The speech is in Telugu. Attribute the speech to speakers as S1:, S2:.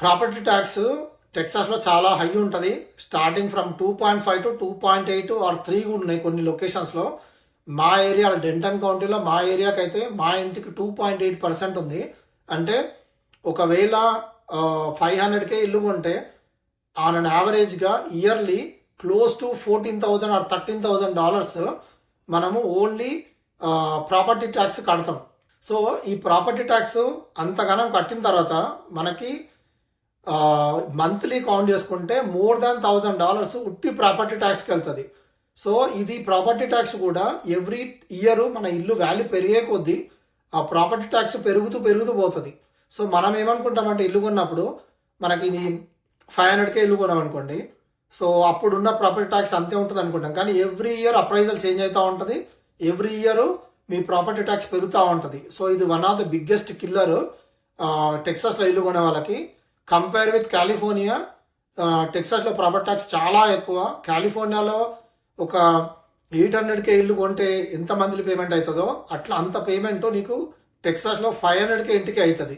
S1: ప్రాపర్టీ ట్యాక్స్ టెక్సాస్లో చాలా హై ఉంటుంది. స్టార్టింగ్ ఫ్రమ్ 2.5 to 2.8 ఆర్ 3 కూడా ఉన్నాయి కొన్ని లొకేషన్స్లో. మా ఏరియా డెంటన్ కౌంటీలో మా ఏరియాకి అయితే మా ఇంటికి 2.8% ఉంది. అంటే ఒకవేళ 500K ఇల్లు కొంటే ఆన్ అన్ యావరేజ్గా ఇయర్లీ క్లోజ్ టు $14,000 ఆర్ $13,000 మనము ఓన్లీ ప్రాపర్టీ ట్యాక్స్ కడతాం. సో ఈ ప్రాపర్టీ ట్యాక్స్ అంతగానం కట్టిన తర్వాత మనకి మంత్లీ కౌంట్ చేసుకుంటే మోర్ దాన్ $1,000 ఉట్టి ప్రాపర్టీ ట్యాక్స్కి వెళ్తుంది. సో ఇది ప్రాపర్టీ ట్యాక్స్ కూడా ఎవ్రీ ఇయర్ మన ఇల్లు వాల్యూ పెరిగే కొద్దీ ఆ ప్రాపర్టీ ట్యాక్స్ పెరుగుతూ పోతుంది. సో మనం ఏమనుకుంటామంటే ఇల్లు కొన్నప్పుడు మనకి ఇది 500K ఇల్లు కొన్నాం అనుకోండి, సో అప్పుడున్న ప్రాపర్టీ ట్యాక్స్ అంతే ఉంటుంది అనుకుంటాం. కానీ ఎవ్రీ ఇయర్ అప్రైజల్ చేంజ్ అవుతూ ఉంటుంది, ఎవ్రీ ఇయర్ మీ ప్రాపర్టీ ట్యాక్స్ పెరుగుతూ ఉంటుంది. సో ఇది one of the biggest killer టెక్సాస్లో ఇల్లు కొనే వాళ్ళకి. కంపేర్ విత్ కాలిఫోర్నియా, టెక్సాస్లో ప్రాపర్టీ ట్యాక్స్ చాలా ఎక్కువ. కాలిఫోర్నియాలో ఒక 800K ఇల్లు కొంటే ఎంత మంత్లీ పేమెంట్ అవుతుందో అంత పేమెంట్ నీకు టెక్సాస్లో 500K ఇంటికి అవుతుంది.